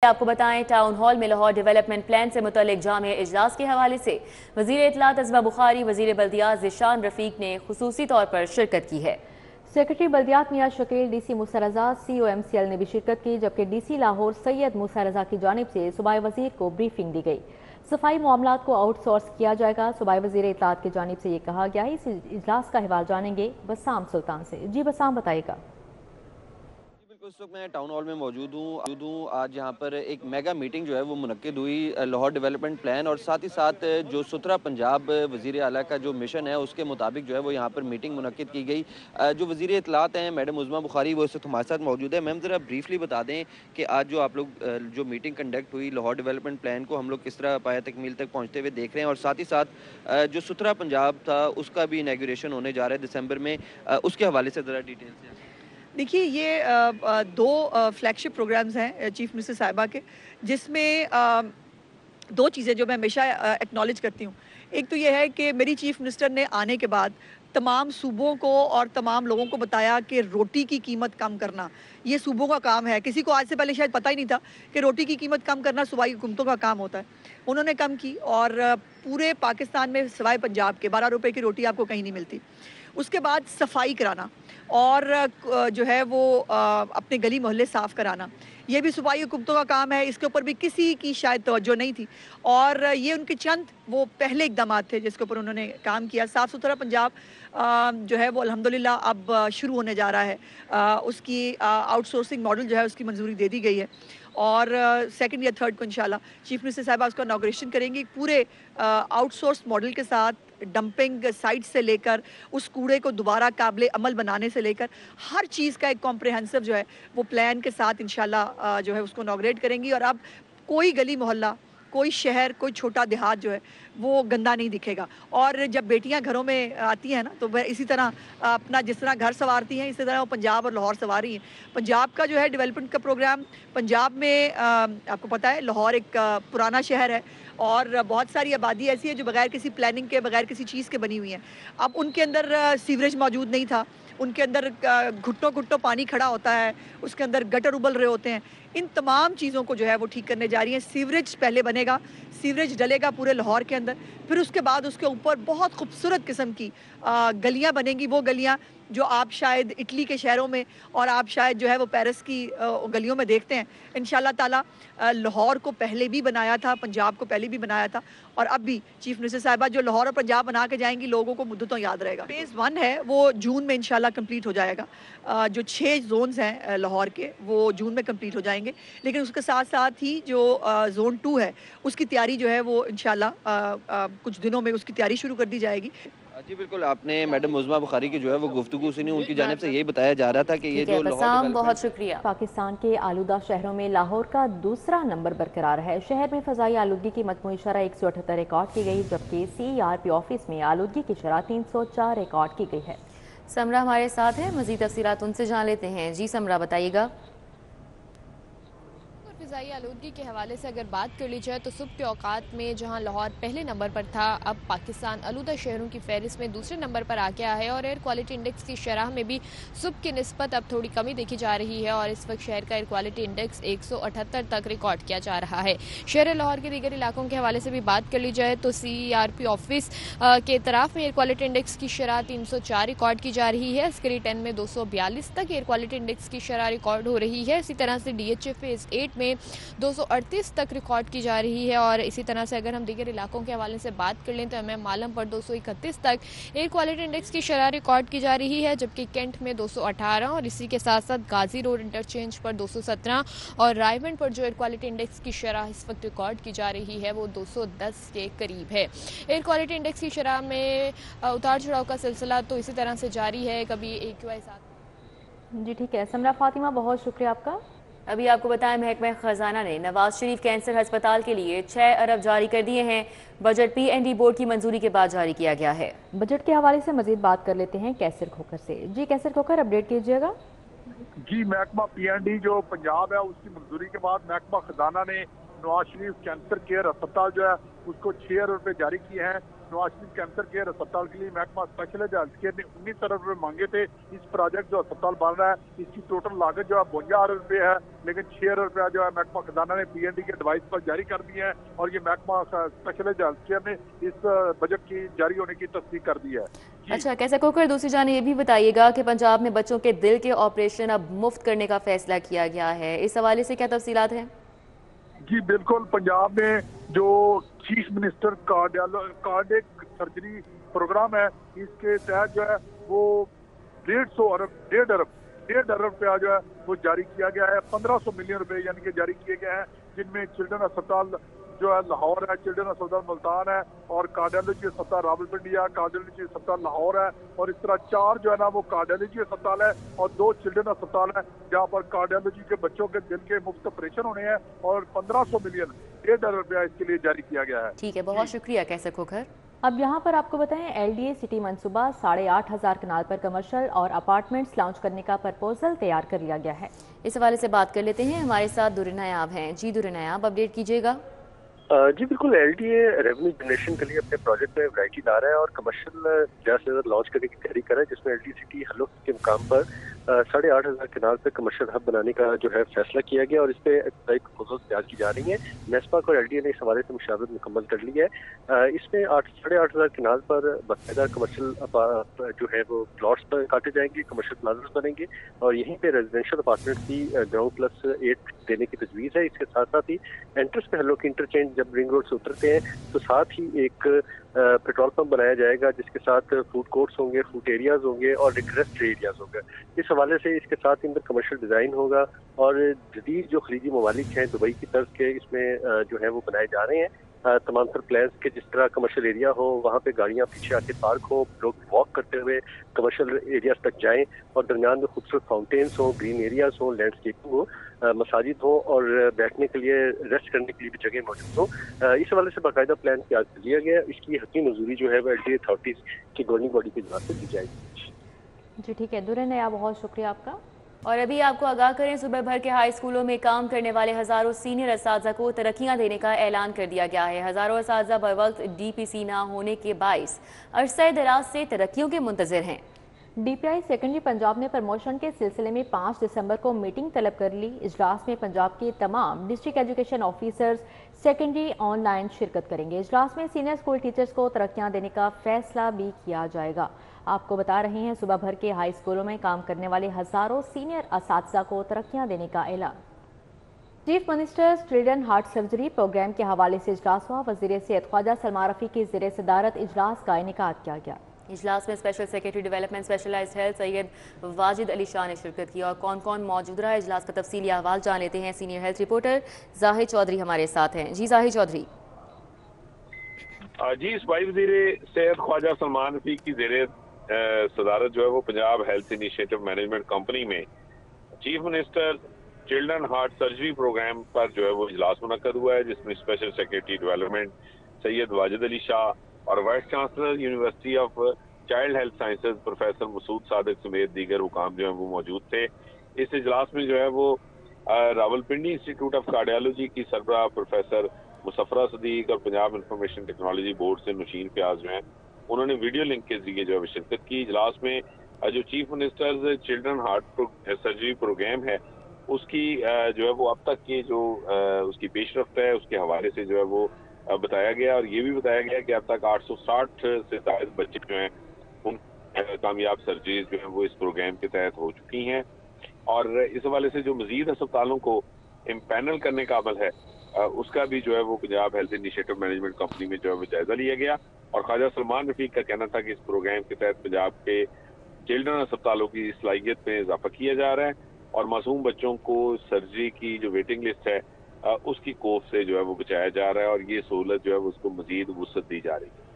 आपको बताएं, town hall में लाहौर डेवलपमेंट प्लान से मुतल्लिक जामिया इजलास के हवाले से वज़ीर इत्तलात अज़मा बुखारी, वज़ीर बल्दियात ज़िशान रफ़ीक ने खुसूसी तौर पर शिरकत की है। सेक्रेटरी बल्दियात मियां शकील, DC मूसा रज़ा, COMCL ने भी शिरकत की, जबकि DC लाहौर सैयद मूसा रज़ा की जानिब से सूबाई वज़ीर को ब्रीफिंग दी गई। सफाई मामलात को आउटसोर्स किया जाएगा। सूबाई वज़ीर इत्तलात की जानिब से ये कहा गया है। इस इजलास का हवाल जानेंगे बसाम सुल्तान से। जी बसाम, बताइएगा। इस वक्त मैं टाउन हॉल में मौजूद हूँ। आज यहाँ पर एक मेगा मीटिंग जो है वो मुनक्किद हुई लाहौर डेवलपमेंट प्लान और साथ ही साथ जो सुथरा पंजाब वज़ीर आला का जो मिशन है उसके मुताबिक जो है वो यहाँ पर मीटिंग मुनक्किद की गई। जो वज़ीर इत्तलात हैं मैडम उज़्मा बुखारी, वो इस वक्त हमारे साथ मौजूद है। मैम, ज़रा ब्रीफली बता दें कि आज जो आप लोग जो मीटिंग कंडक्ट हुई, लाहौर डेवलपमेंट प्लान को हम लोग किस तरह पाया तकमील तक पहुँचते हुए देख रहे हैं, और साथ ही साथ जो सुथरा पंजाब था उसका भी इनॉग्रेशन होने जा रहा है दिसंबर में, उसके हवाले से ज़रा डिटेल से। देखिए, ये दो फ्लैगशिप प्रोग्राम्स हैं चीफ मिनिस्टर साहिबा के, जिसमें दो चीज़ें जो मैं हमेशा एक्नॉलेज करती हूँ। एक तो ये है कि मेरी चीफ मिनिस्टर ने आने के बाद तमाम सूबों को और तमाम लोगों को बताया कि रोटी की कीमत कम करना ये सूबों का काम है। किसी को आज से पहले शायद पता ही नहीं था कि रोटी की कीमत कम करना सूबाई हुकूमतों का काम होता है। उन्होंने कम की और पूरे पाकिस्तान में सिवाय पंजाब के 12 रुपए की रोटी आपको कहीं नहीं मिलती। उसके बाद सफाई कराना और जो है वो अपने गली मोहल्ले साफ़ कराना, ये भी सूबाई हुकूमतों का काम है। इसके ऊपर भी किसी की शायद तवज्जो नहीं थी और ये उनके चंद वो पहले इक़दाम थे जिसके ऊपर उन्होंने काम किया। साफ़ सुथरा पंजाब जो है वो अल्हम्दुलिल्लाह अब शुरू होने जा रहा है। उसकी आउटसोर्सिंग मॉडल जो है उसकी मंजूरी दे दी गई है और सेकंड या थर्ड को इंशाल्लाह चीफ मिनिस्टर साहिबा उसका इनॉग्रेशन करेंगी पूरे आउटसोर्स मॉडल के साथ। डंपिंग साइट से लेकर उस कूड़े को दोबारा काबिले अमल बनाने से लेकर हर चीज़ का एक कॉम्प्रिहेंसिव जो है वो प्लान के साथ इंशाल्लाह जो है उसको इनॉग्रेट करेंगी और अब कोई गली मोहल्ला, कोई शहर, कोई छोटा देहात जो है वो गंदा नहीं दिखेगा। और जब बेटियां घरों में आती हैं ना, तो वह इसी तरह अपना जिस तरह घर संवारती हैं, इसी तरह वो पंजाब और लाहौर संवार रही हैं। पंजाब का जो है डेवलपमेंट का प्रोग्राम, पंजाब में आपको पता है लाहौर एक पुराना शहर है और बहुत सारी आबादी ऐसी है जो बगैर किसी प्लानिंग के, बगैर किसी चीज़ के बनी हुई है। अब उनके अंदर सीवरेज मौजूद नहीं था, उनके अंदर घुट्टों घुट्टों पानी खड़ा होता है, उसके अंदर गटर उबल रहे होते हैं। इन तमाम चीज़ों को जो है वो ठीक करने जा रही हैं। सीवरेज पहले बनेगा, सीवरेज डलेगा पूरे लाहौर के अंदर, फिर उसके बाद उसके ऊपर बहुत खूबसूरत किस्म की गलियाँ बनेंगी। वो गलियाँ जो आप शायद इटली के शहरों में और आप शायद जो है वो पेरिस की गलियों में देखते हैं। इंशाल्लाह ताला लाहौर को पहले भी बनाया था, पंजाब को पहले भी बनाया था और अब भी चीफ मिनिस्टर साहिबा जो लाहौर और पंजाब बना के जाएंगी, लोगों को मुद्दतों याद रहेगा। फेज़ 1 है वो जून में इंशाल्लाह कंप्लीट हो जाएगा। जो 6 जोन्स हैं लाहौर के, वो जून में कंप्लीट हो जाएंगे। लेकिन उसके साथ साथ ही जो जोन 2 है उसकी तैयारी जो है वो इंशाल्लाह कुछ दिनों में उसकी तैयारी शुरू कर दी जाएगी। जी बिल्कुल, आपने मैडम उज़्मा बुखारी की जो है वो गुफ्तगू सुनी, उनकी जानिब से यही बताया जा रहा था कि ये जो लाहौर बहुत शुक्रिया। पाकिस्तान के आलूदा शहरों में लाहौर का दूसरा नंबर बरकरार है। शहर में फ़ज़ाई आलूदगी की मजमूई शरह 178 रिकॉर्ड की गई, जबकि CERP ऑफिस में आलूदगी की शरह 304 रिकॉर्ड की गई है। समरा हमारे साथ है, मज़ीद तफसीलात उनसे जान लेते हैं। जी समरा, बताइएगा। फ़िज़ाई आलूदगी के हवाले से अगर बात कर ली जाए तो सुबह के औकात में जहां लाहौर पहले नंबर पर था, अब पाकिस्तान आलूदा शहरों की फहरिस्त में दूसरे नंबर पर आ गया है और एयर क्वालिटी इंडेक्स की शरह में भी सुबह की निस्बत अब थोड़ी कमी देखी जा रही है और इस वक्त शहर का एयर क्वालिटी इंडेक्स 178 तक रिकॉर्ड किया जा रहा है। शहर लाहौर के दीगर इलाकों के हवाले से भी बात कर ली जाए तो CERP ऑफिस के इतराफ़ में एयर क्वालिटी इंडेक्स की शरह 304 रिकॉर्ड की जा रही है। स्क्री 10 में 242 तक एयर क्वालिटी इंडेक्स की शरह रिकॉर्ड हो रही है। इसी तरह से DHA फेज़ 8 में 238 तक रिकॉर्ड की जा रही है और इसी तरह से अगर हम दीगर इलाकों के हवाले से बात कर लें तो MM मालम पर 231 तक एयर क्वालिटी इंडेक्स की शरह रिकॉर्ड की जा रही है, जबकि कैंट में 218 और इसी के साथ साथ गाजी रोड इंटरचेंज पर 217 और रायवंड पर जो एयर क्वालिटी इंडेक्स की शरह इस वक्त रिकॉर्ड की जा रही है वो 210 के करीब है। एयर क्वालिटी इंडेक्स की शरह में उतार चढ़ाव का सिलसिला तो इसी तरह से जारी है। कभी AQI साथ। जी ठीक है समरा फातिमा, बहुत शुक्रिया आपका। अभी आपको बताएं, महकमा खजाना ने नवाज शरीफ कैंसर अस्पताल के लिए 6 अरब जारी कर दिए हैं। बजट PND बोर्ड की मंजूरी के बाद जारी किया गया है। बजट के हवाले से मजीद बात कर लेते हैं कैसर खोकर से। जी कैसर खोकर, अपडेट कीजिएगा। जी, महकमा PND जो पंजाब है उसकी मंजूरी के बाद महकमा खजाना ने नवाज शरीफ कैंसर केयर अस्पताल जो है उसको 6 अरब रुपए जारी किए हैं नवाज शरीफ कैंसर केयर अस्पताल के लिए महकमा स्पेशलाइज्ड हेल्थ केयर ने 19 अरब रुपए मांगे थे। इस प्रोजेक्ट जो अस्पताल बन रहा है इसकी टोटल लागत जो है 52 अरब रुपए है, लेकिन 6 अरब रुपया जो है महकमा खजाना ने PND के डिवाइस पर जारी कर दिए हैं और ये महकमा स्पेशलाइज्ड हेल्थ केयर ने इस बजट की जारी होने की तस्दीक कर दी है। अच्छा, कैसे खोकर दूसरी जाने ये भी बताइएगा कि पंजाब में बच्चों के दिल के ऑपरेशन अब मुफ्त करने का फैसला किया गया है, इस हवाले से क्या तफसीलात हैं? जी बिल्कुल, पंजाब में जो chief minister cardiac surgery program है इसके तहत जो है वो 1.5 अरब रुपया जो है वो जारी किया गया है। 1500 मिलियन रुपए यानी कि जारी किए गए हैं, जिनमें चिल्ड्रन अस्पताल जो है लाहौर है, चिल्ड्रन अस्पताल मुल्तान है और कार्डियोलॉजी अस्पताल रावलपिंडी है, कार्डियोलॉजी अस्पताल लाहौर है और इस तरह 4 जो है ना वो कार्डियोलॉजी अस्पताल है और 2 चिल्ड्रन अस्पताल है जहाँ पर कार्डियोलॉजी के बच्चों के दिल के मुफ्त ऑपरेशन होने हैं और 1500 मिलियन 1.5 अरब रुपया इसके लिए जारी किया गया है। ठीक है, बहुत शुक्रिया कैसे खोकर। अब यहाँ पर आपको बताएं, LDA सिटी मंसूबा 8,500 कनाल पर कमर्शियल और अपार्टमेंट्स लॉन्च करने का प्रपोजल तैयार कर लिया गया है। इस हवाले से बात कर लेते हैं, हमारे साथ दुर्र नायाब हैं। जी दुर्र नायाब, अपडेट कीजिएगा। जी बिल्कुल, LDA रेवेन्यू जनरेशन के लिए अपने प्रोजेक्ट में वैरायटी ला रहा है और कमर्शियल ज़्यादा से ज़्यादा लॉन्च करने की तैयारी कर रहा है, जिसमें LDA सिटी हलो के मुकाम पर 8,500 कनाल पे कमर्शियल हब बनाने का जो है फैसला किया गया और इस पे प्रपोजल तैयार की जा रही है। नेस्पाक और LDA ने इस हवाले से मुशावरत मुकम्मल कर ली है। इसमें 8,500 कनाल पर बाकायदा कमर्शियल जो है वो प्लॉट्स पर काटे जाएंगे, कमर्शियल प्लाजा बनेंगे और यहीं पे रेजिडेंशियल अपार्टमेंट की ग्राउंड+8 देने की तजवीज़ है। इसके साथ साथ ही एंट्रेंस पे हलो की इंटरचेंज जब रिंग रोड से उतरते हैं तो साथ ही एक पेट्रोल पंप बनाया जाएगा, जिसके साथ फूड कोर्ट्स होंगे, फूड एरियाज होंगे और रिक्रेस्ट एरियाज होंगे। इस हवाले से इसके साथ अंदर कमर्शियल डिज़ाइन होगा और जदीद जो खलीजी ममालिक हैं दुबई की तर्ज के इसमें जो है वो बनाए जा रहे हैं। तमाम तर प्लान्स के जिस तरह कमर्शियल एरिया हो वहाँ पे गाड़ियाँ पीछे आके पार्क हो, लोग वॉक करते हुए कमर्शियल एरियाज तक जाएं और दरमियान में खूबसूरत फाउंटेन्स हो, ग्रीन एरियाज हो, लैंडस्केपिंग हो, मसाजिद हो और बैठने के लिए रेस्ट करने के लिए भी जगह मौजूद हो। इस हवाले से बाकायदा प्लान तैयार कर लिया गया। इसकी हकीम मंजूरी जो है वो LDA अथॉरिटीज की गवर्निंग बॉडी की जनाब से दी जाएगी। जी ठीक है दुर्र नायाब, बहुत शुक्रिया आपका। और अभी आपको आगाह करें, सुबह भर के हाई स्कूलों में काम करने वाले हजारों सीनियर असातिज़ा को तरक्कियां देने का ऐलान कर दिया गया है। हजारों असातिज़ा बर वक्त DPC ना होने के बाइस अरसे दराज से तरक्कियों के मुंतज़िर हैं। DPI सेकेंडरी पंजाब ने प्रमोशन के सिलसिले में 5 दिसंबर को मीटिंग तलब कर ली। इजलास में पंजाब के तमाम district education officers secondary online शिरकत करेंगे। इजलास में सीनियर स्कूल टीचर्स को तरक्कियां देने का फैसला भी किया जाएगा। आपको बता रहे हैं, सुबह भर के हाई स्कूलों में काम करने वाले हजारों सीनियर असातिज़ा को तरक्कियां देने का ऐलान। Chief minister children heart surgery program के हवाले से इजलास हुआ। वज़ीर सेहत ख्वाजा सलमान रफ़ी की ज़ेर सदारत इजलास का इनेकाद किया गया। इजलास में special secretary development specialized health Syed Wajid Ali Shah ने शिरकत की और कौन कौन मौजूद रहा इजलास का तफसीली अहवाल जान लेते हैं। Senior health reporter Zahid Chaudhry हमारे साथ हैं। जी जाहिद चौधरी। जी सूबाई वज़ीर सेहत ख्वाजा सलमान रफ़ी की ज़ेर सदारत जो है वो Punjab health initiative management company में chief minister children heart surgery programme पर जो है वो इजलास मुनक्कद हुआ है, जिसमें special secretary development Syed Wajid Ali Shah और vice chancellor university of child health sciences professor Masood Sadiq समेत दीगर हुकाम जो है वो मौजूद थे। इस इजलास में जो है वो रावलपिंडी इंस्टीट्यूट ऑफ कार्डियोलॉजी की सरबराह प्रोफेसर मुसफरा सदीक और पंजाब इंफॉर्मेशन टेक्नोलॉजी बोर्ड से नुशीन प्याज जो है उन्होंने वीडियो लिंक के जरिए जो है शिरकत की। इजलास में जो chief minister children heart surgery program है उसकी जो है वो अब तक की जो उसकी पेशरफ्त है उसके हवाले से जो है वो बताया गया और ये भी बताया गया कि अब तक 860 से ज्यादा बच्चे जो हैं उन कामयाब सर्जरीज जो है वो इस प्रोग्राम के तहत हो चुकी हैं और इस हवाले से जो मजीद अस्पतालों को इम्पैनल करने का अमल है उसका भी जो है वो Punjab health initiative management company में जो है वो जायजा लिया गया और ख्वाजा सलमान रफीक का कहना था कि इस प्रोग्राम के तहत पंजाब के चिल्ड्रन अस्पतालों की सलाहियत में इजाफा किया जा रहा है और मासूम बच्चों को सर्जरी की जो वेटिंग लिस्ट है उसकी कोफ से जो है वो बचाया जा रहा है और ये सहूलत जो है वो उसको मजीद वुसअत दी जा रही है।